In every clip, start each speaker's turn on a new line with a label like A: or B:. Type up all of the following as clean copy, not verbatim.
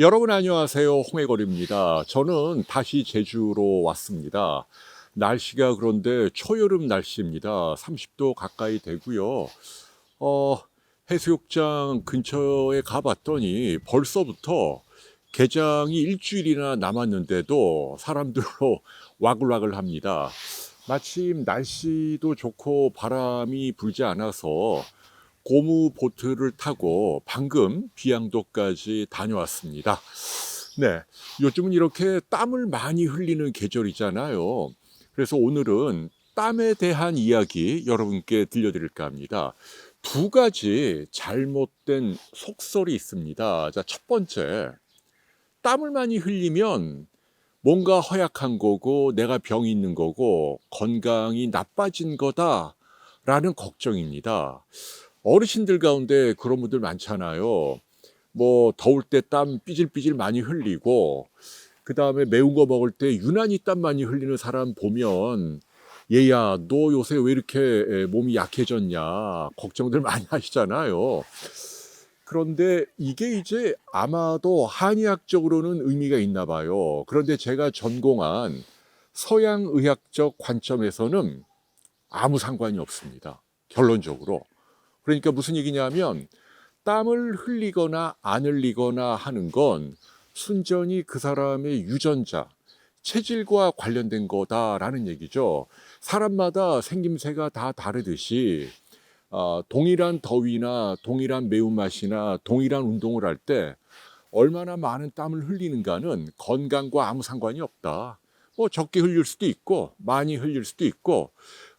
A: 여러분 안녕하세요. 홍해걸입니다. 저는 다시 제주로 왔습니다. 날씨가 그런데 초여름 날씨입니다. 30도 가까이 되고요. 어, 해수욕장 근처에 가봤더니 벌써부터 개장이 일주일이나 남았는데도 사람들로 와글와글 합니다. 마침 날씨도 좋고 바람이 불지 않아서 고무 보트를 타고 방금 비양도까지 다녀왔습니다. 네, 요즘은 이렇게 땀을 많이 흘리는 계절이잖아요. 그래서 오늘은 땀에 대한 이야기 여러분께 들려드릴까 합니다. 두 가지 잘못된 속설이 있습니다. 자, 첫 번째, 땀을 많이 흘리면 뭔가 허약한 거고 내가 병이 있는 거고 건강이 나빠진 거다라는 걱정입니다. 어르신들 가운데 그런 분들 많잖아요. 뭐 더울 때 땀 삐질삐질 많이 흘리고 그 다음에 매운 거 먹을 때 유난히 땀 많이 흘리는 사람 보면 얘야 너 요새 왜 이렇게 몸이 약해졌냐 걱정들 많이 하시잖아요. 그런데 이게 이제 아마도 한의학적으로는 의미가 있나 봐요. 그런데 제가 전공한 서양의학적 관점에서는 아무 상관이 없습니다. 결론적으로. 그러니까 무슨 얘기냐면 땀을 흘리거나 안 흘리거나 하는 건 순전히 그 사람의 유전자, 체질과 관련된 거다라는 얘기죠. 사람마다 생김새가 다 다르듯이 동일한 더위나 동일한 매운맛이나 동일한 운동을 할 때 얼마나 많은 땀을 흘리는가는 건강과 아무 상관이 없다. 뭐 적게 흘릴 수도 있고 많이 흘릴 수도 있고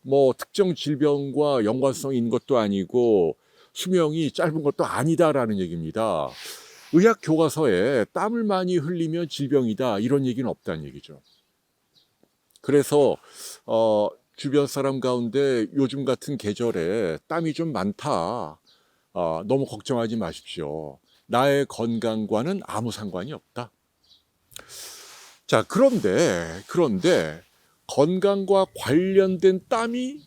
A: 뭐 특정 질병과 연관성이 있는 것도 아니고 수명이 짧은 것도 아니다라는 얘기입니다. 의학 교과서에 땀을 많이 흘리면 질병이다 이런 얘기는 없다는 얘기죠. 그래서 주변 사람 가운데 요즘 같은 계절에 땀이 좀 많다. 너무 걱정하지 마십시오. 나의 건강과는 아무 상관이 없다. 자, 그런데 건강과 관련된 땀이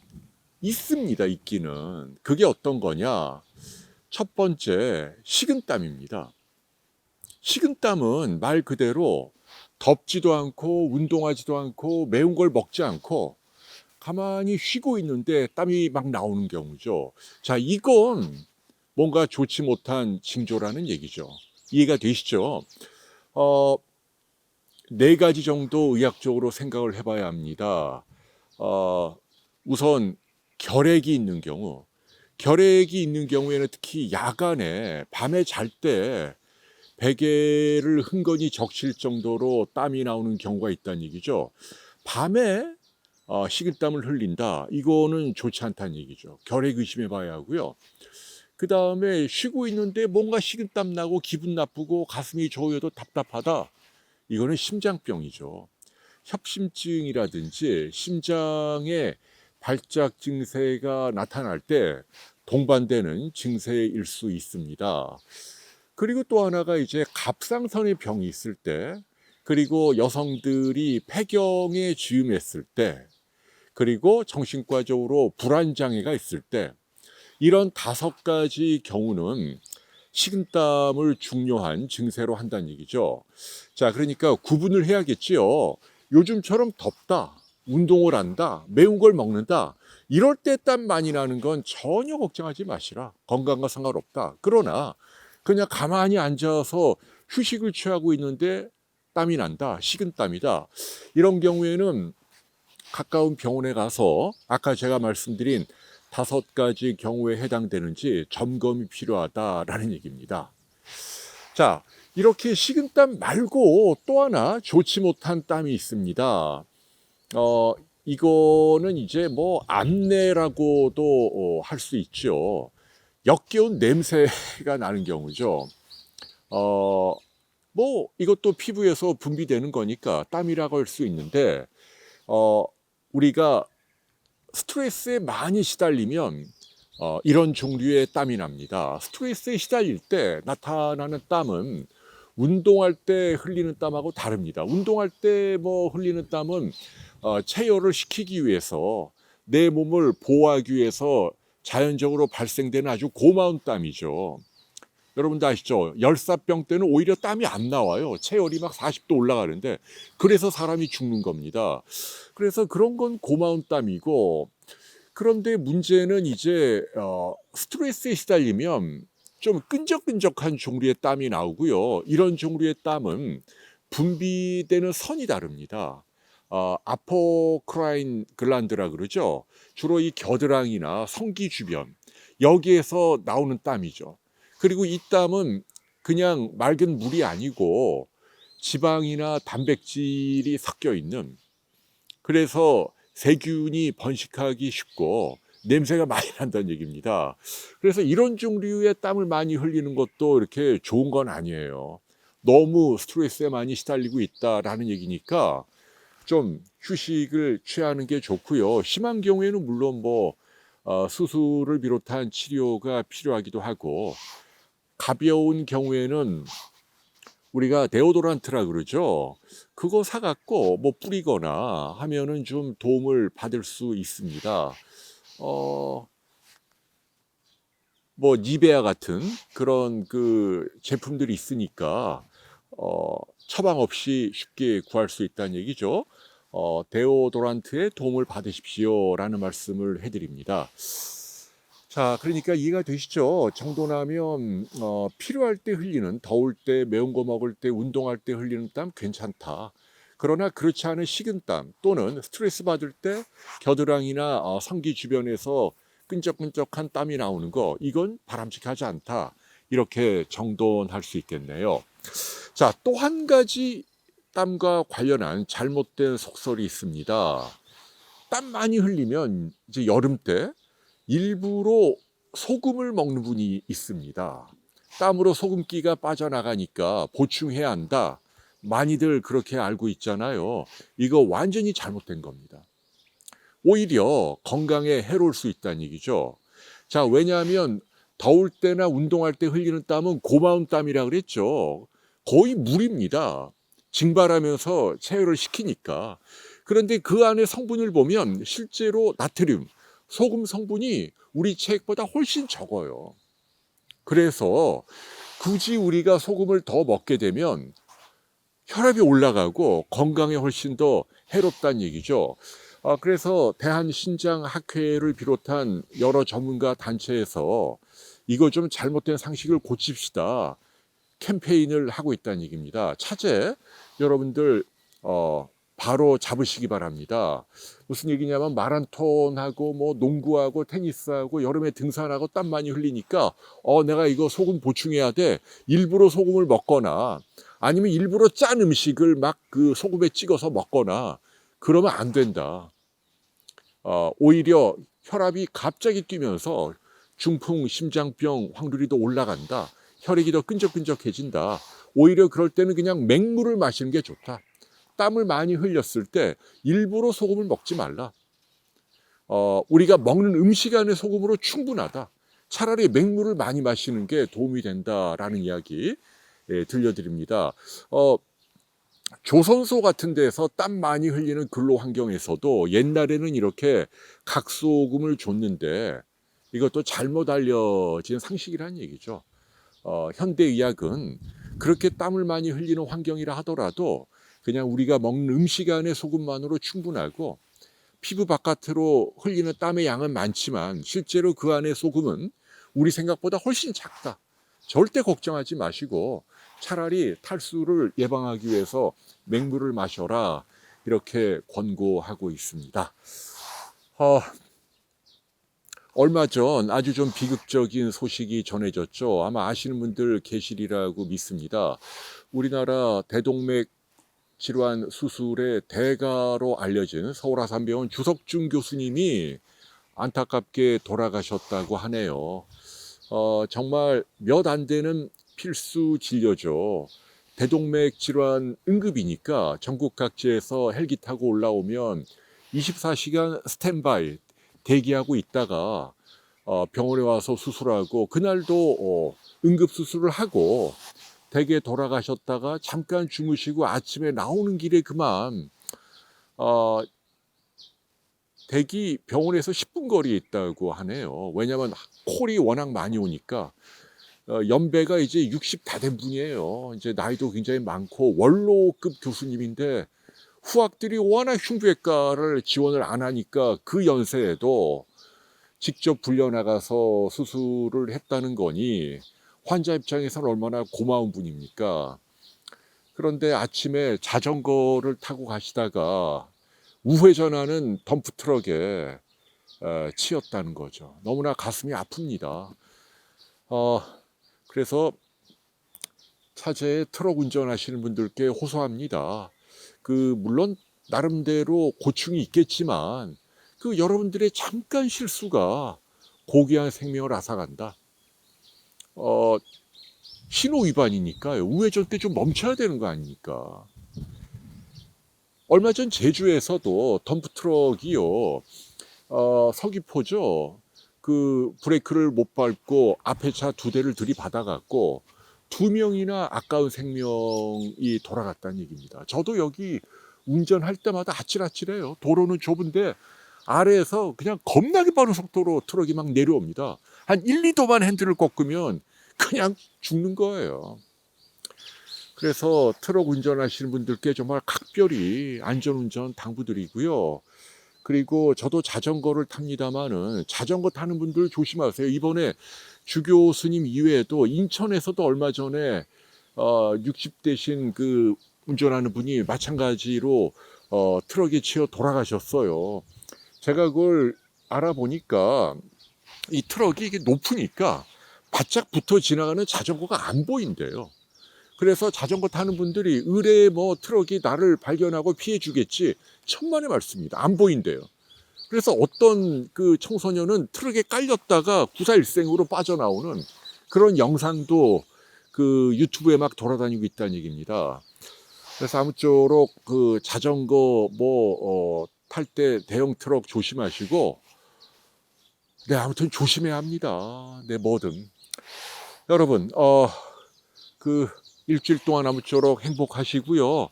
A: 있습니다. 있기는. 그게 어떤 거냐? 첫 번째, 식은땀입니다. 식은땀은 말 그대로 덥지도 않고 운동하지도 않고 매운 걸 먹지 않고 가만히 쉬고 있는데 땀이 막 나오는 경우죠. 자, 이건 뭔가 좋지 못한 징조라는 얘기죠. 이해가 되시죠? 어, 네 가지 정도 의학적으로 생각을 해봐야 합니다. 우선 결핵이 있는 경우, 결핵이 있는 경우에는 특히 야간에 밤에 잘 때 베개를 흥건히 적실 정도로 땀이 나오는 경우가 있다는 얘기죠. 밤에 식은땀을 흘린다. 이거는 좋지 않다는 얘기죠. 결핵 의심해 봐야 하고요. 그 다음에 쉬고 있는데 뭔가 식은땀 나고 기분 나쁘고 가슴이 조여도 답답하다. 이거는 심장병이죠. 협심증이라든지 심장의 발작 증세가 나타날 때 동반되는 증세일 수 있습니다. 그리고 또 하나가 이제 갑상선의 병이 있을 때, 그리고 여성들이 폐경에 즈음했을 때, 그리고 정신과적으로 불안장애가 있을 때, 이런 다섯 가지 경우는 식은땀을 중요한 증세로 한다는 얘기죠. 자, 그러니까 구분을 해야겠지요. 요즘처럼 덥다, 운동을 한다, 매운 걸 먹는다. 이럴 때 땀 많이 나는 건 전혀 걱정하지 마시라. 건강과 상관없다. 그러나 그냥 가만히 앉아서 휴식을 취하고 있는데 땀이 난다. 식은땀이다. 이런 경우에는 가까운 병원에 가서 아까 제가 말씀드린 다섯 가지 경우에 해당되는지 점검이 필요하다라는 얘기입니다. 자, 이렇게 식은땀 말고 또 하나 좋지 못한 땀이 있습니다. 이거는 이제 뭐 암내라고도 할 수 있죠. 역겨운 냄새가 나는 경우죠. 뭐 이것도 피부에서 분비되는 거니까 땀이라고 할 수 있는데 우리가 스트레스에 많이 시달리면 이런 종류의 땀이 납니다. 스트레스에 시달릴 때 나타나는 땀은 운동할 때 흘리는 땀하고 다릅니다. 운동할 때 뭐 흘리는 땀은 체열을 시키기 위해서 내 몸을 보호하기 위해서 자연적으로 발생되는 아주 고마운 땀이죠. 여러분도 아시죠? 열사병 때는 오히려 땀이 안 나와요. 체열이 막 40도 올라가는데 그래서 사람이 죽는 겁니다. 그래서 그런 건 고마운 땀이고 그런데 문제는 이제 스트레스에 시달리면 좀 끈적끈적한 종류의 땀이 나오고요. 이런 종류의 땀은 분비되는 선이 다릅니다. 아포크라인 글란드라 그러죠. 주로 이 겨드랑이나 성기 주변 여기에서 나오는 땀이죠. 그리고 이 땀은 그냥 맑은 물이 아니고 지방이나 단백질이 섞여 있는, 그래서 세균이 번식하기 쉽고 냄새가 많이 난다는 얘기입니다. 그래서 이런 종류의 땀을 많이 흘리는 것도 이렇게 좋은 건 아니에요. 너무 스트레스에 많이 시달리고 있다라는 얘기니까 좀 휴식을 취하는 게 좋고요. 심한 경우에는 물론 수술을 비롯한 치료가 필요하기도 하고, 가벼운 경우에는 우리가 데오도란트라 그러죠. 그거 사갖고 뿌리거나 하면은 좀 도움을 받을 수 있습니다. 어, 니베아 같은 그런 그 제품들이 있으니까 처방 없이 쉽게 구할 수 있다는 얘기죠. 데오도란트의 도움을 받으십시오라는 말씀을 해드립니다. 자, 그러니까 이해가 되시죠? 정도나면 필요할 때 흘리는, 더울 때, 매운 거 먹을 때, 운동할 때 흘리는 땀 괜찮다. 그러나 그렇지 않은 식은땀 또는 스트레스 받을 때 겨드랑이나 성기 주변에서 끈적끈적한 땀이 나오는 거, 이건 바람직하지 않다. 이렇게 정돈할 수 있겠네요. 자, 또 한 가지 땀과 관련한 잘못된 속설이 있습니다. 땀 많이 흘리면 이제 여름 때 일부러 소금을 먹는 분이 있습니다. 땀으로 소금기가 빠져나가니까 보충해야 한다. 많이들 그렇게 알고 있잖아요. 이거 완전히 잘못된 겁니다. 오히려 건강에 해로울 수 있다는 얘기죠. 자, 왜냐하면 더울 때나 운동할 때 흘리는 땀은 고마운 땀이라 그랬죠. 거의 물입니다. 증발하면서 체열을 시키니까. 그런데 그 안에 성분을 보면 실제로 나트륨, 소금 성분이 우리 체액보다 훨씬 적어요. 그래서 굳이 우리가 소금을 더 먹게 되면 혈압이 올라가고 건강에 훨씬 더 해롭다는 얘기죠. 그래서 대한신장학회를 비롯한 여러 전문가 단체에서 이거 좀 잘못된 상식을 고칩시다 캠페인을 하고 있다는 얘기입니다. 차제 여러분들 바로 잡으시기 바랍니다. 무슨 얘기냐면 마라톤하고 농구하고 테니스하고 여름에 등산하고 땀 많이 흘리니까 내가 이거 소금 보충해야 돼. 일부러 소금을 먹거나 아니면 일부러 짠 음식을 막 그 소금에 찍어서 먹거나 그러면 안 된다. 오히려 혈압이 갑자기 뛰면서 중풍, 심장병 확률이 더 올라간다. 혈액이 더 끈적끈적해진다. 오히려 그럴 때는 그냥 맹물을 마시는 게 좋다. 땀을 많이 흘렸을 때 일부러 소금을 먹지 말라. 우리가 먹는 음식 안에 소금으로 충분하다. 차라리 맹물을 많이 마시는 게 도움이 된다라는 이야기 들려드립니다. 조선소 같은 데서 땀 많이 흘리는 근로 환경에서도 옛날에는 이렇게 각소금을 줬는데 이것도 잘못 알려진 상식이라는 얘기죠. 현대의학은 그렇게 땀을 많이 흘리는 환경이라 하더라도 그냥 우리가 먹는 음식 안에 소금만으로 충분하고 피부 바깥으로 흘리는 땀의 양은 많지만 실제로 그 안에 소금은 우리 생각보다 훨씬 작다. 절대 걱정하지 마시고 차라리 탈수를 예방하기 위해서 맹물을 마셔라 이렇게 권고하고 있습니다. 얼마 전 아주 좀 비극적인 소식이 전해졌죠. 아마 아시는 분들 계시리라고 믿습니다. 우리나라 대동맥 질환 수술의 대가로 알려진 서울아산병원 주석준 교수님이 안타깝게 돌아가셨다고 하네요. 정말 몇 안 되는 필수 진료죠. 대동맥 질환 응급이니까 전국 각지에서 헬기 타고 올라오면 24시간 스탠바이 대기하고 있다가 병원에 와서 수술하고 그날도 응급 수술을 하고 댁에 돌아가셨다가 잠깐 주무시고 아침에 나오는 길에 그만 댁이 병원에서 10분 거리에 있다고 하네요. 왜냐하면 콜이 워낙 많이 오니까. 연배가 이제 60 다 된 분이에요. 이제 나이도 굉장히 많고 원로급 교수님인데 후학들이 워낙 흉부외과를 지원을 안 하니까 그 연세에도 직접 불려 나가서 수술을 했다는 거니 환자 입장에서는 얼마나 고마운 분입니까? 그런데 아침에 자전거를 타고 가시다가 우회전하는 덤프트럭에 치였다는 거죠. 너무나 가슴이 아픕니다. 어, 그래서 차제에 트럭 운전하시는 분들께 호소합니다. 물론 나름대로 고충이 있겠지만 여러분들의 잠깐 실수가 고귀한 생명을 앗아간다. 신호 위반이니까요. 우회전 때 좀 멈춰야 되는 거 아닙니까? 얼마 전 제주에서도 덤프트럭이요. 서귀포죠. 브레이크를 못 밟고 앞에 차 2대를 들이받아갖고 2명이나 아까운 생명이 돌아갔다는 얘기입니다. 저도 여기 운전할 때마다 아찔아찔해요. 도로는 좁은데 아래에서 그냥 겁나게 빠른 속도로 트럭이 막 내려옵니다. 한 1, 2도만 핸들을 꺾으면 그냥 죽는 거예요. 그래서 트럭 운전하시는 분들께 정말 각별히 안전운전 당부드리고요. 그리고 저도 자전거를 탑니다마는 자전거 타는 분들 조심하세요. 이번에 주 교수님 이외에도 인천에서도 얼마 전에 60대신 운전하는 분이 마찬가지로 트럭에 치여 돌아가셨어요. 제가 그걸 알아보니까 이 트럭이 이게 높으니까 바짝 붙어 지나가는 자전거가 안 보인대요. 그래서 자전거 타는 분들이 의뢰에 트럭이 나를 발견하고 피해 주겠지 천만의 말씀입니다. 안 보인대요. 그래서 어떤 청소년은 트럭에 깔렸다가 구사일생으로 빠져나오는 그런 영상도 유튜브에 막 돌아다니고 있다는 얘기입니다. 그래서 아무쪼록 자전거 탈 때 대형 트럭 조심하시고, 네, 아무튼 조심해야 합니다. 네, 뭐든. 여러분, 일주일 동안 아무쪼록 행복하시고요.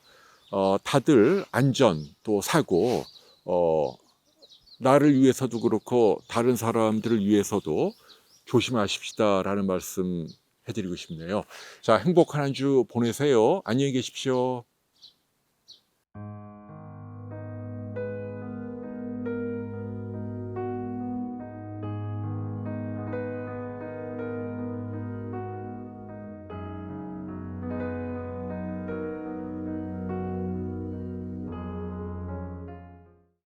A: 다들 안전 또 사고, 나를 위해서도 그렇고 다른 사람들을 위해서도 조심하십시다라는 말씀 해드리고 싶네요. 자, 행복한 한 주 보내세요. 안녕히 계십시오.